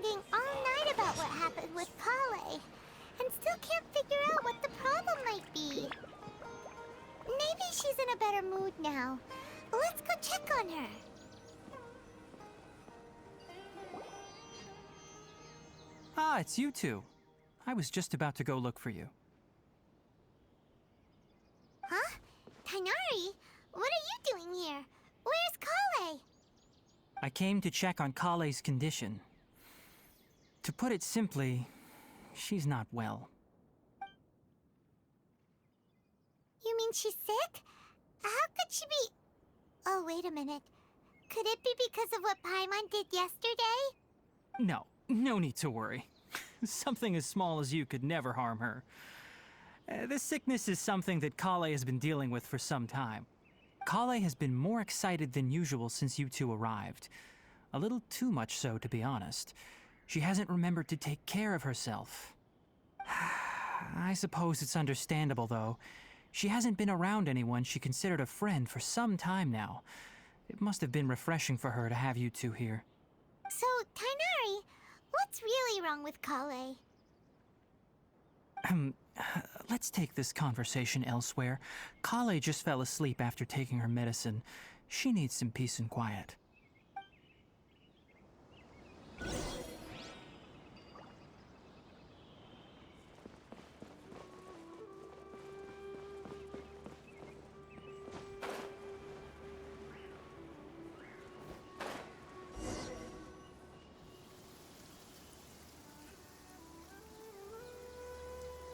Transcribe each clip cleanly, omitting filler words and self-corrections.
talking all night about what happened with Collei, and still can't figure out what the problem might be. Maybe she's in a better mood now. Let's go check on her. Ah, it's you two. I was just about to go look for you. Huh? Tighnari? What are you doing here? Where's Collei? I came to check on Collei's condition. To put it simply, she's not well. You mean she's sick? How could she be... Oh, wait a minute. Could it be because of what Paimon did yesterday? No need to worry. Something as small as you could never harm her. This sickness is something that Collei has been dealing with for some time. Collei has been more excited than usual since you two arrived. A little too much so, to be honest. She hasn't remembered to take care of herself. I suppose it's understandable, though. She hasn't been around anyone she considered a friend for some time now. It must have been refreshing for her to have you two here. So, Tighnari, what's really wrong with Collei? Let's take this conversation elsewhere. Collei just fell asleep after taking her medicine. She needs some peace and quiet.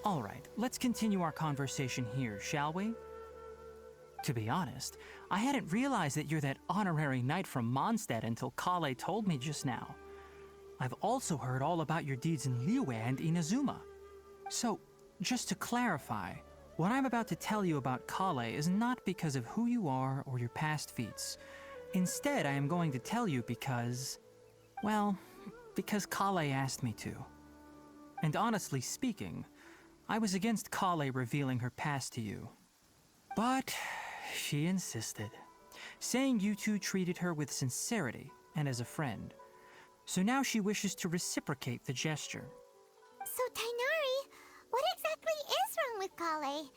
All right, let's continue our conversation here, shall we? To be honest, I hadn't realized that you're that honorary knight from Mondstadt until Collei told me just now. I've also heard all about your deeds in Liyue and Inazuma. So, just to clarify, what I'm about to tell you about Collei is not because of who you are or your past feats. Instead, I am going to tell you because... well, because Collei asked me to. And honestly speaking, I was against Collei revealing her past to you. But she insisted, saying you two treated her with sincerity and as a friend. So now she wishes to reciprocate the gesture. So, Tighnari, what exactly is wrong with Collei?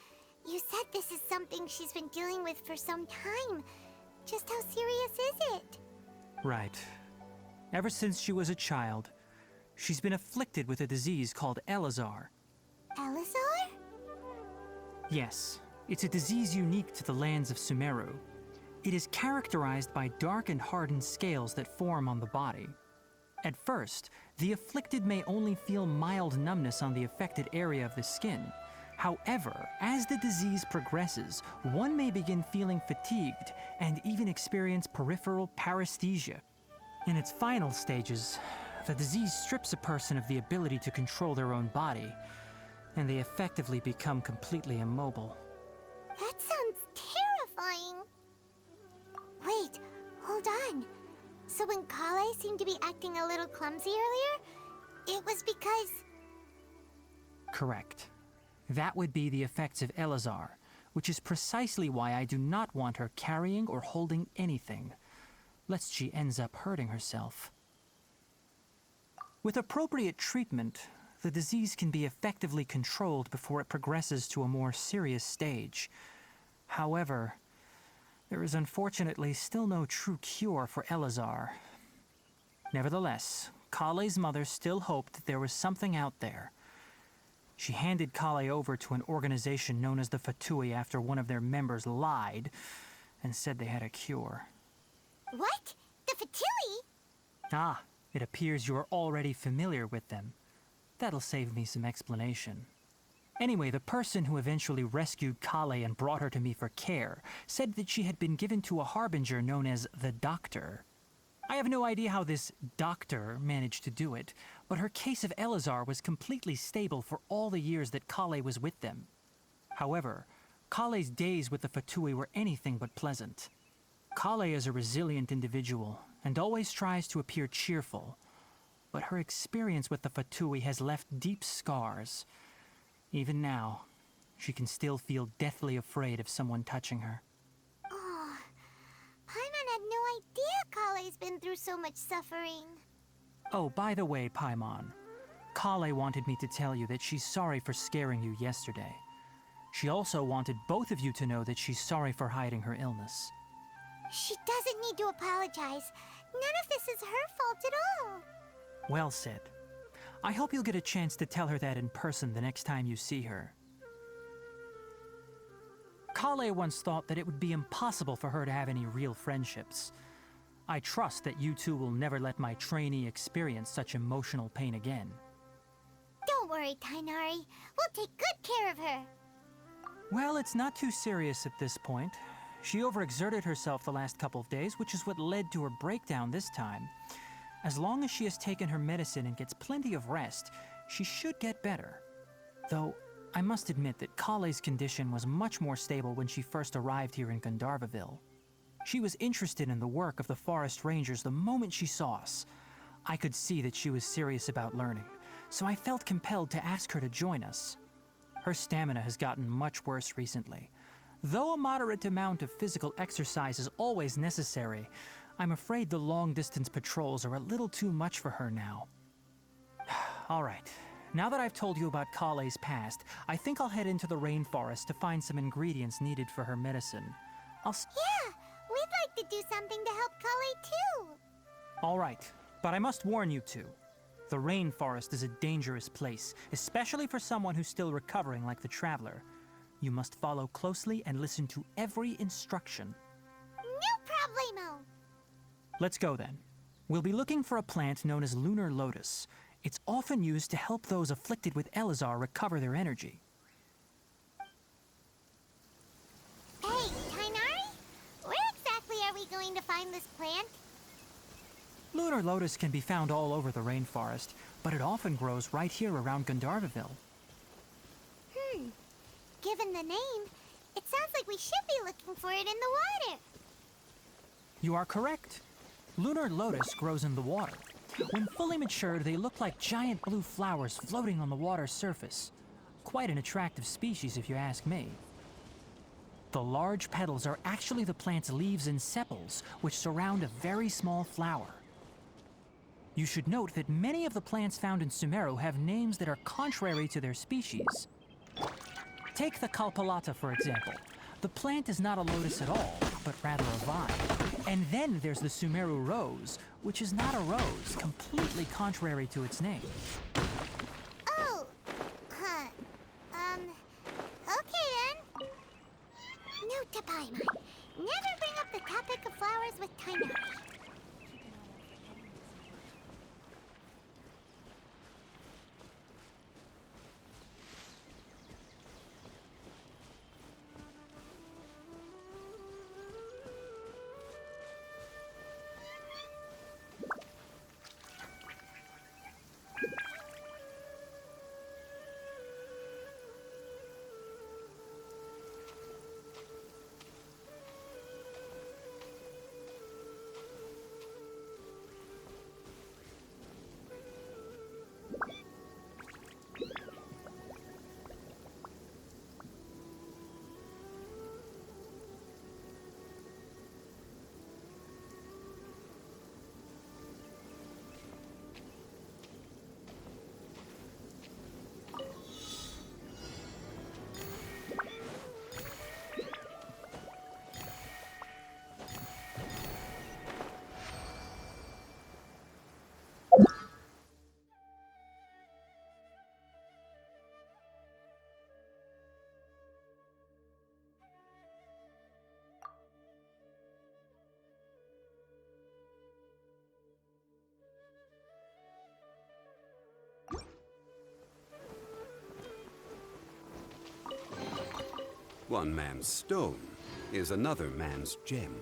You said this is something she's been dealing with for some time. Just how serious is it? Right. Ever since she was a child, she's been afflicted with a disease called Elazar. Elazar? Yes, it's a disease unique to the lands of Sumeru. It is characterized by dark and hardened scales that form on the body. At first, the afflicted may only feel mild numbness on the affected area of the skin. However, as the disease progresses, one may begin feeling fatigued and even experience peripheral paresthesia. In its final stages, the disease strips a person of the ability to control their own body, and they effectively become completely immobile. That sounds terrifying. Wait, hold on. So when Collei seemed to be acting a little clumsy earlier, it was because... Correct. That would be the effects of Elazar, which is precisely why I do not want her carrying or holding anything, lest she ends up hurting herself. With appropriate treatment, the disease can be effectively controlled before it progresses to a more serious stage. However, there is unfortunately still no true cure for Elazar. Nevertheless, Collei's mother still hoped that there was something out there. She handed Collei over to an organization known as the Fatui after one of their members lied and said they had a cure. What? The Fatui? Ah, it appears you are already familiar with them. That'll save me some explanation. Anyway, the person who eventually rescued Collei and brought her to me for care said that she had been given to a harbinger known as the Doctor. I have no idea how this doctor managed to do it, but her case of Elazar was completely stable for all the years that Collei was with them. However, Collei's days with the Fatui were anything but pleasant. Collei is a resilient individual and always tries to appear cheerful, but her experience with the Fatui has left deep scars. Even now, she can still feel deathly afraid of someone touching her. Oh, Paimon had no idea Collei's been through so much suffering. Oh, by the way, Paimon, Collei wanted me to tell you that she's sorry for scaring you yesterday. She also wanted both of you to know that she's sorry for hiding her illness. She doesn't need to apologize. None of this is her fault at all. Well said. I hope you'll get a chance to tell her that in person the next time you see her. Collei once thought that it would be impossible for her to have any real friendships. I trust that you two will never let my trainee experience such emotional pain again. Don't worry, Tainari. We'll take good care of her. Well, it's not too serious at this point. She overexerted herself the last couple of days, which is what led to her breakdown this time. As long as she has taken her medicine and gets plenty of rest, she should get better. Though, I must admit that Collei's condition was much more stable when she first arrived here in Gandharvaville. She was interested in the work of the forest rangers the moment she saw us. I could see that she was serious about learning, so I felt compelled to ask her to join us. Her stamina has gotten much worse recently. Though a moderate amount of physical exercise is always necessary, I'm afraid the long-distance patrols are a little too much for her now. All right, now that I've told you about Collei's past, I think I'll head into the rainforest to find some ingredients needed for her medicine. Yeah, we'd like to do something to help Collei too. All right, but I must warn you two. The rainforest is a dangerous place, especially for someone who's still recovering like the Traveler. You must follow closely and listen to every instruction. No problemo. Let's go then. We'll be looking for a plant known as lunar lotus. It's often used to help those afflicted with Elazar recover their energy. Hey, Tainari? Where exactly are we going to find this plant? Lunar lotus can be found all over the rainforest, but it often grows right here around Gandharvaville. Given the name, it sounds like we should be looking for it in the water. You are correct. Lunar lotus grows in the water. When fully matured, they look like giant blue flowers floating on the water's surface. Quite an attractive species, if you ask me. The large petals are actually the plant's leaves and sepals, which surround a very small flower. You should note that many of the plants found in Sumeru have names that are contrary to their species. Take the Kalpalata, for example. The plant is not a lotus at all, but rather a vine. And then there's the Sumeru rose, which is not a rose, completely contrary to its name. Oh, huh. Okay then. Note to Paimon. Never bring up the topic of flowers with Tainari. One man's stone is another man's gem.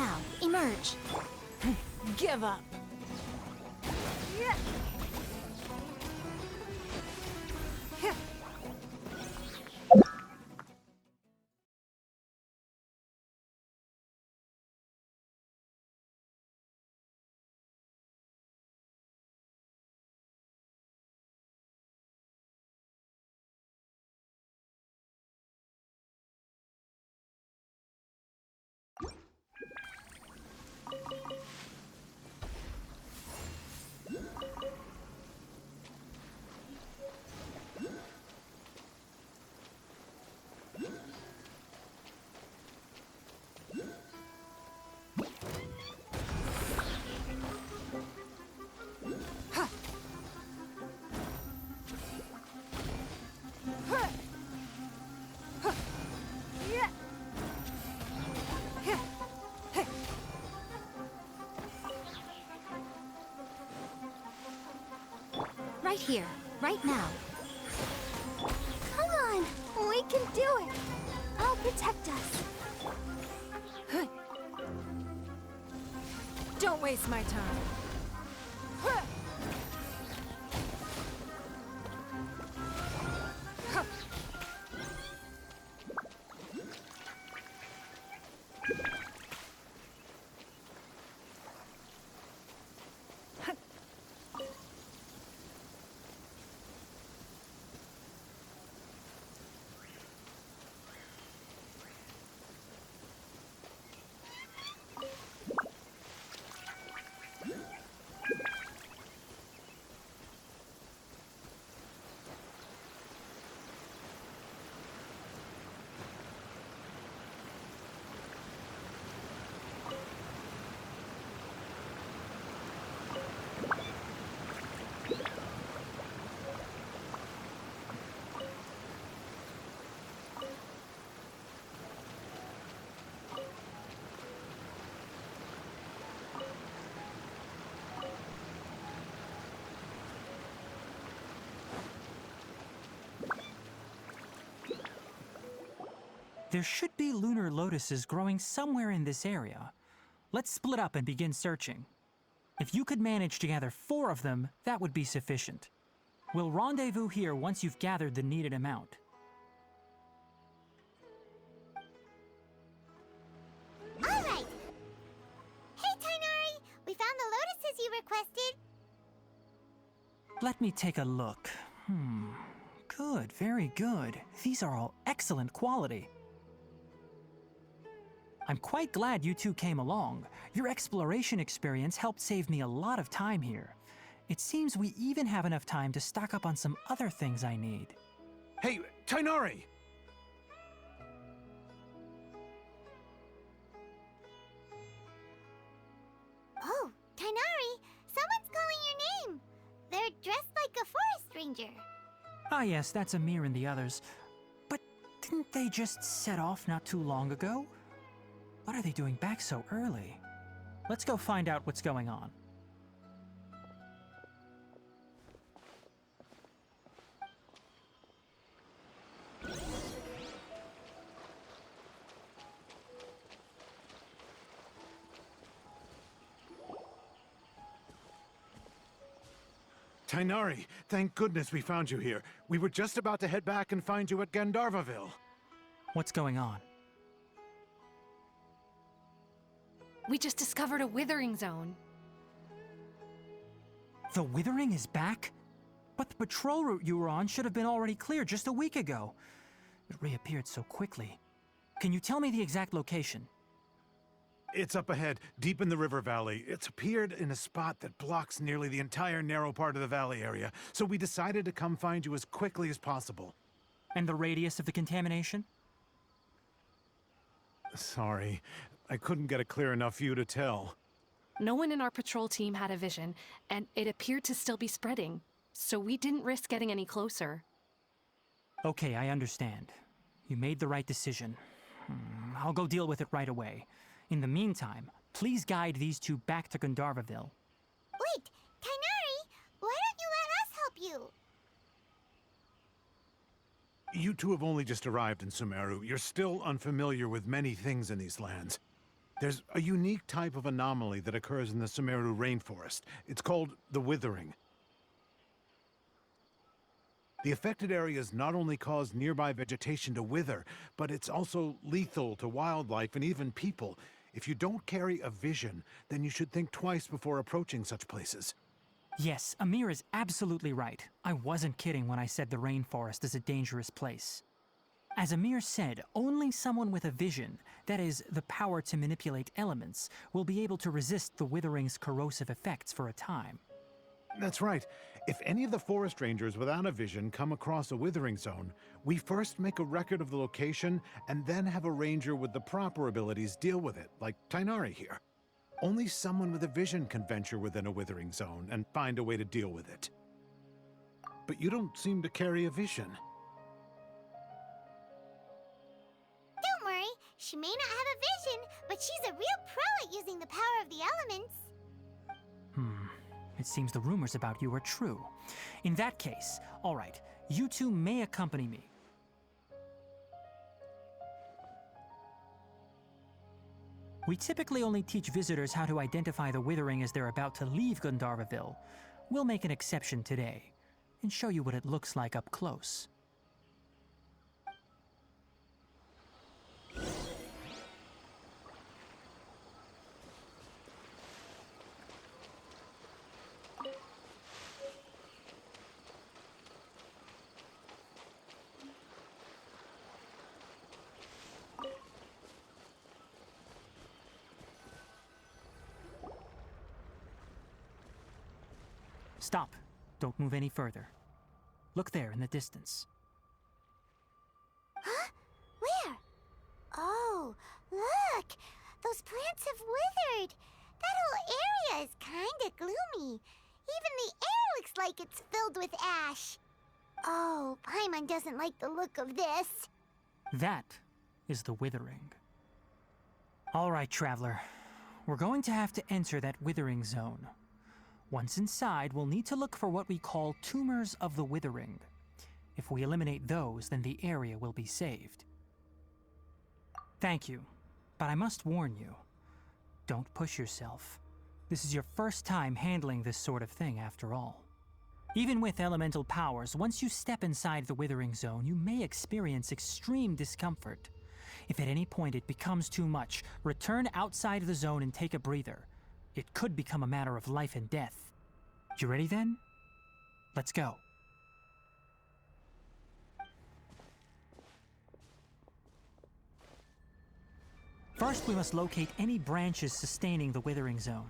now. Emerge. Give up. Right here. Right now. Come on! We can do it! I'll protect us. Don't waste my time. There should be lunar lotuses growing somewhere in this area. Let's split up and begin searching. If you could manage to gather 4 of them, that would be sufficient. We'll rendezvous here once you've gathered the needed amount. All right! Hey, Tainari! We found the lotuses you requested. Let me take a look. Good, very good. These are all excellent quality. I'm quite glad you two came along. Your exploration experience helped save me a lot of time here. It seems we even have enough time to stock up on some other things I need. Hey, Tainari! Oh, Tainari! Someone's calling your name! They're dressed like a forest ranger. Ah yes, that's Amir and the others. But didn't they just set off not too long ago? What are they doing back so early? Let's go find out what's going on. Tainari, thank goodness we found you here. We were just about to head back and find you at Gandharvaville. What's going on? We just discovered a withering zone. The Withering is back? But the patrol route you were on should have been already clear just a week ago. It reappeared so quickly. Can you tell me the exact location? It's up ahead, deep in the river valley. It's appeared in a spot that blocks nearly the entire narrow part of the valley area, so we decided to come find you as quickly as possible. And the radius of the contamination? Sorry, I couldn't get a clear enough view to tell. No one in our patrol team had a vision, and it appeared to still be spreading, so we didn't risk getting any closer. Okay, I understand. You made the right decision. I'll go deal with it right away. In the meantime, please guide these two back to Gandharvaville. Wait, Tainari! Why don't you let us help you? You two have only just arrived in Sumeru. You're still unfamiliar with many things in these lands. There's a unique type of anomaly that occurs in the Sumeru rainforest. It's called the withering. The affected areas not only cause nearby vegetation to wither, but it's also lethal to wildlife and even people. If you don't carry a vision, then you should think twice before approaching such places. Yes, Amir is absolutely right. I wasn't kidding when I said the rainforest is a dangerous place. As Amir said, only someone with a vision, that is, the power to manipulate elements, will be able to resist the withering's corrosive effects for a time. That's right. If any of the forest rangers without a vision come across a withering zone, we first make a record of the location and then have a ranger with the proper abilities deal with it, like Tainari here. Only someone with a vision can venture within a withering zone and find a way to deal with it. But you don't seem to carry a vision. Don't worry, she may not have a vision, but she's a real pro at using the power of the elements. It seems the rumors about you are true. In that case, all right, you two may accompany me. We typically only teach visitors how to identify the withering as they're about to leave Gandharvaville. We'll make an exception today and show you what it looks like up close. Stop. Don't move any further. Look there in the distance. Huh? Where? Oh, look! Those plants have withered! That whole area is kinda gloomy. Even the air looks like it's filled with ash. Oh, Paimon doesn't like the look of this. That is the withering. All right, traveler. We're going to have to enter that withering zone. Once inside, we'll need to look for what we call tumors of the withering. If we eliminate those, then the area will be saved. Thank you, but I must warn you. Don't push yourself. This is your first time handling this sort of thing, after all. Even with elemental powers, once you step inside the withering zone, you may experience extreme discomfort. If at any point it becomes too much, return outside the zone and take a breather. It could become a matter of life and death. You ready then? Let's go. First, we must locate any branches sustaining the withering zone.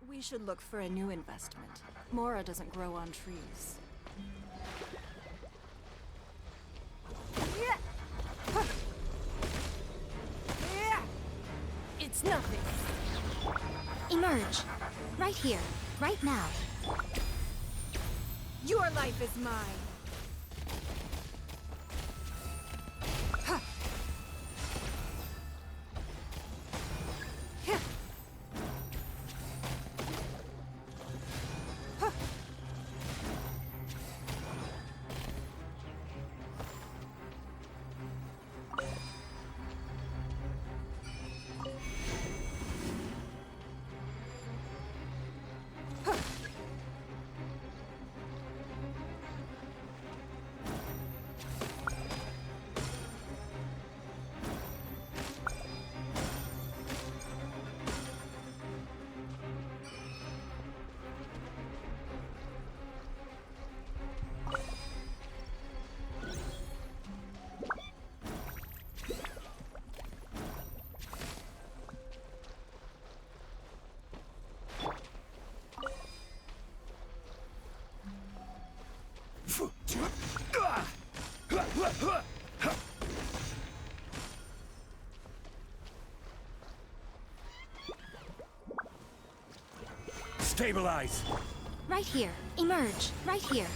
We should look for a new investment. Mora doesn't grow on trees. It's nothing. Emerge! Right here, right now. Your life is mine. Stabilize! Right here. Emerge. Right here.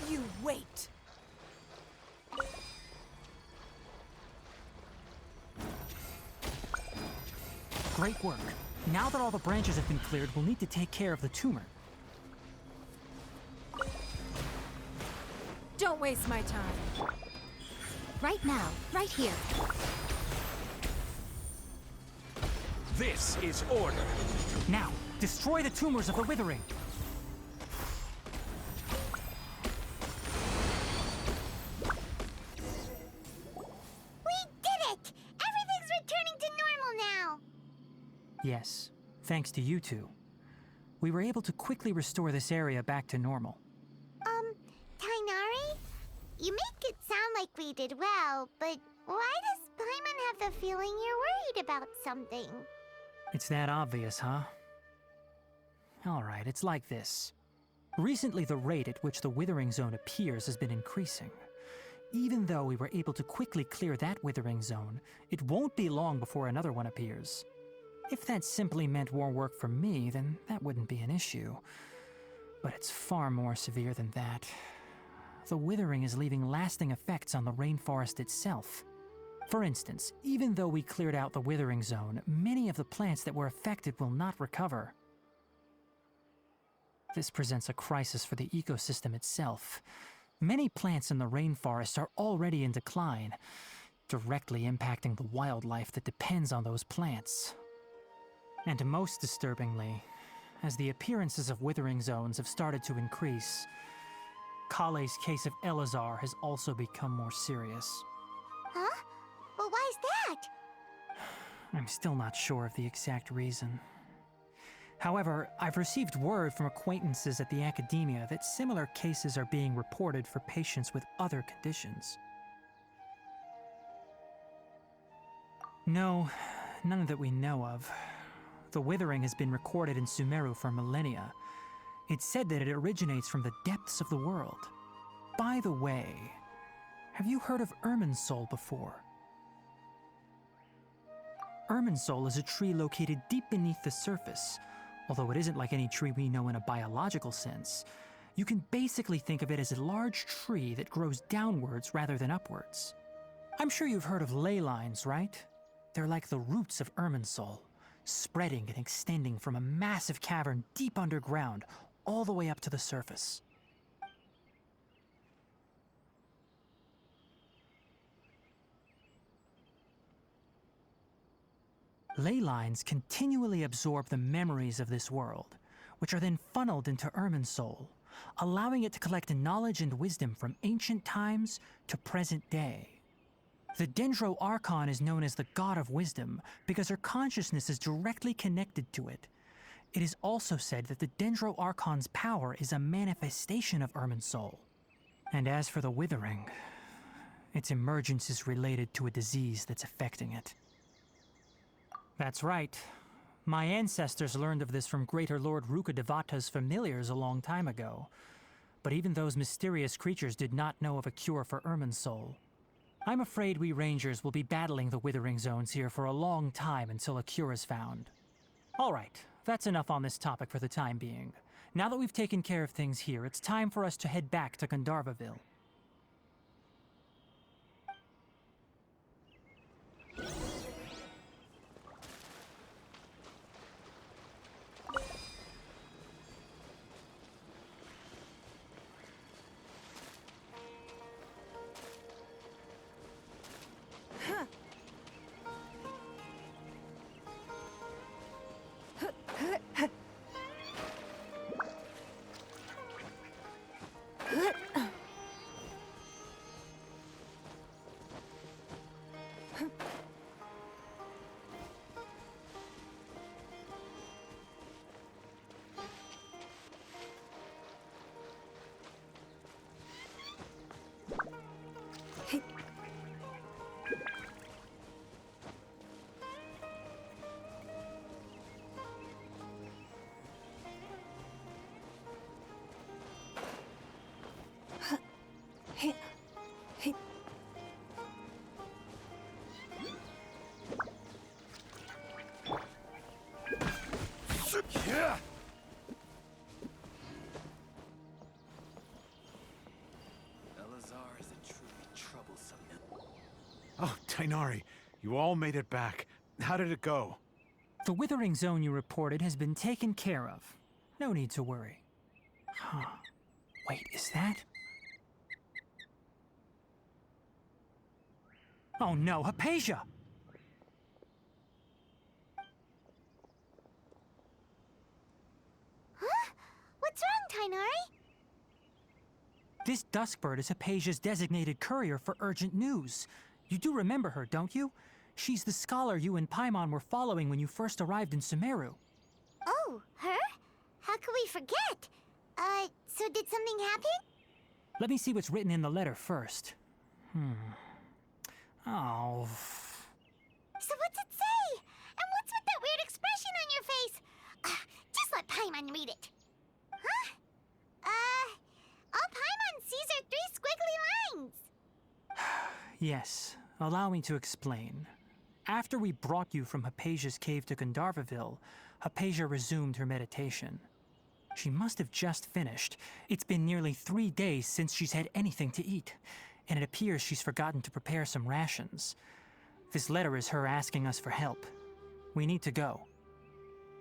You wait. Great work. Now that all the branches have been cleared, we'll need to take care of the tumor. Don't waste my time. Right now. Right here. This is order. Now, destroy the tumors of the withering. We did it! Everything's returning to normal now! Yes, thanks to you two. We were able to quickly restore this area back to normal. Tainari? You make it sound like we did well, but why does Paimon have the feeling you're worried about something? It's that obvious, huh? Alright, it's like this. Recently, the rate at which the withering zone appears has been increasing. Even though we were able to quickly clear that withering zone, it won't be long before another one appears. If that simply meant more work for me, then that wouldn't be an issue. But it's far more severe than that. The withering is leaving lasting effects on the rainforest itself. For instance, even though we cleared out the withering zone, many of the plants that were affected will not recover. This presents a crisis for the ecosystem itself. Many plants in the rainforest are already in decline, directly impacting the wildlife that depends on those plants. And most disturbingly, as the appearances of withering zones have started to increase, Collei's case of Elazar has also become more serious. Huh? Well, why's that? I'm still not sure of the exact reason. However, I've received word from acquaintances at the academia that similar cases are being reported for patients with other conditions. No, none that we know of. The withering has been recorded in Sumeru for millennia. It's said that it originates from the depths of the world. By the way, have you heard of Irminsul before? Irminsul is a tree located deep beneath the surface. Although it isn't like any tree we know in a biological sense, you can basically think of it as a large tree that grows downwards rather than upwards. I'm sure you've heard of ley lines, right? They're like the roots of Irminsul, spreading and extending from a massive cavern deep underground all the way up to the surface. Ley lines continually absorb the memories of this world, which are then funneled into Irminsul, allowing it to collect knowledge and wisdom from ancient times to present day. The Dendro Archon is known as the God of Wisdom because her consciousness is directly connected to it. It is also said that the Dendro Archon's power is a manifestation of Irminsul. And as for the Withering, its emergence is related to a disease that's affecting it. That's right. My ancestors learned of this from Greater Lord Rukkhadevata's familiars a long time ago. But even those mysterious creatures did not know of a cure for Irminsul. I'm afraid we Rangers will be battling the Withering Zones here for a long time until a cure is found. All right, that's enough on this topic for the time being. Now that we've taken care of things here, it's time for us to head back to Gandharvaville. Oh, Tainari, you all made it back. How did it go? The Withering Zone you reported has been taken care of. No need to worry. Huh. Wait, is that? Oh no, Hypatia! Huh? What's wrong, Tainari? This Duskbird is Hypatia's designated courier for urgent news. You do remember her, don't you? She's the scholar you and Paimon were following when you first arrived in Sumeru. Oh, her? How could we forget? So did something happen? Let me see what's written in the letter first. Oh. So what's it say? And what's with that weird expression on your face? Just let Paimon read it. Huh? All Paimon sees are 3 squiggly lines. Yes, allow me to explain. After we brought you from Hypatia's cave to Gandharvaville, Hypatia resumed her meditation. She must have just finished. It's been nearly 3 days since she's had anything to eat, and it appears she's forgotten to prepare some rations. This letter is her asking us for help. We need to go.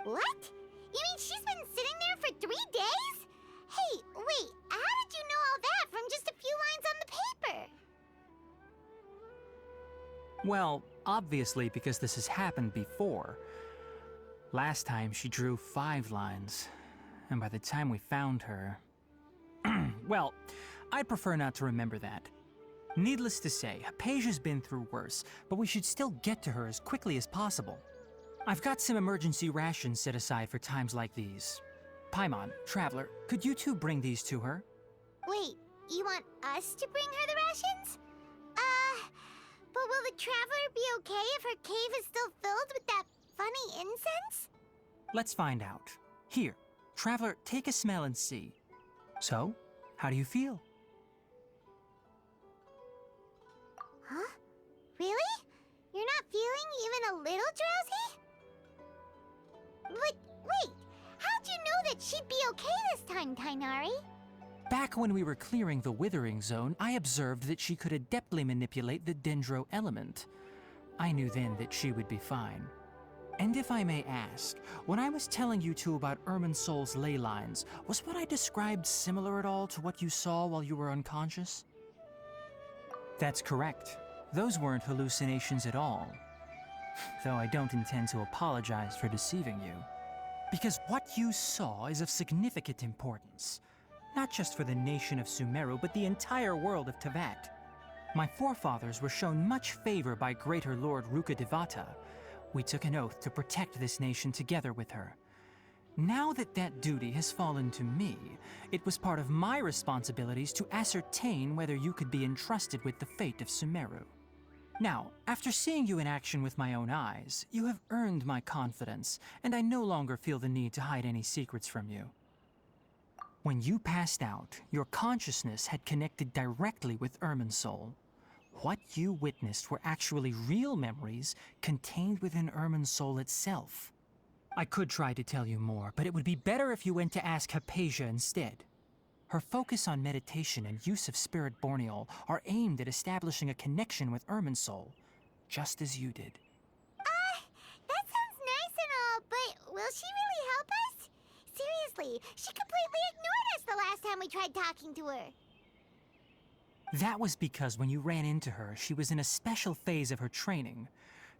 What? You mean she's been sitting there for 3 days? Hey, wait, how did you know all that from just a few lines on the paper? Well, obviously because this has happened before. Last time she drew 5 lines, and by the time we found her... Well, I'd prefer not to remember that. Needless to say, Hypatia's been through worse, but we should still get to her as quickly as possible. I've got some emergency rations set aside for times like these. Paimon, Traveler, could you two bring these to her? Wait, you want us to bring her the rations? But will the Traveler be okay if her cave is still filled with that funny incense? Let's find out. Here, Traveler, take a smell and see. So, how do you feel? Huh? Really? You're not feeling even a little drowsy? But wait, how'd you know that she'd be okay this time, Tainari? Back when we were clearing the Withering Zone, I observed that she could adeptly manipulate the Dendro element. I knew then that she would be fine. And if I may ask, when I was telling you two about Irminsul's ley lines, was what I described similar at all to what you saw while you were unconscious? That's correct. Those weren't hallucinations at all. Though I don't intend to apologize for deceiving you. Because what you saw is of significant importance. Not just for the nation of Sumeru, but the entire world of Tevat. My forefathers were shown much favor by Greater Lord Rukkhadevata. We took an oath to protect this nation together with her. Now that that duty has fallen to me, it was part of my responsibilities to ascertain whether you could be entrusted with the fate of Sumeru. Now, after seeing you in action with my own eyes, you have earned my confidence, and I no longer feel the need to hide any secrets from you. When you passed out, your consciousness had connected directly with Irminsul. What you witnessed were actually real memories contained within Ermin's soul itself. I could try to tell you more, but it would be better if you went to ask Hypatia instead. Her focus on meditation and use of spirit borneol are aimed at establishing a connection with Ermin's soul, just as you did. That sounds nice and all, but will she really help us? Seriously, she completely ignored us the last time we tried talking to her. That was because when you ran into her, she was in a special phase of her training.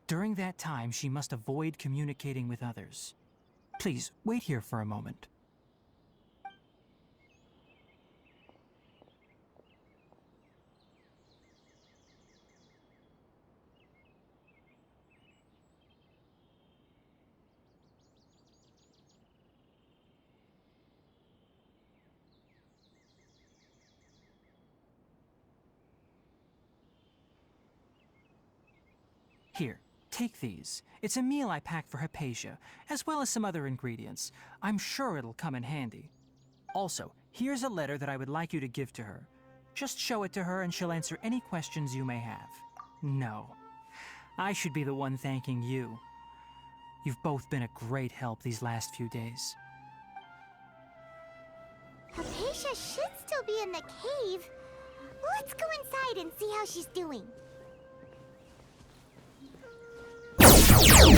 During that time, she must avoid communicating with others. Please, wait here for a moment. Here, take these. It's a meal I packed for Hypatia, as well as some other ingredients. I'm sure it'll come in handy. Also, here's a letter that I would like you to give to her. Just show it to her and she'll answer any questions you may have. No, I should be the one thanking you. You've both been a great help these last few days. Hypatia should still be in the cave. Let's go inside and see how she's doing. You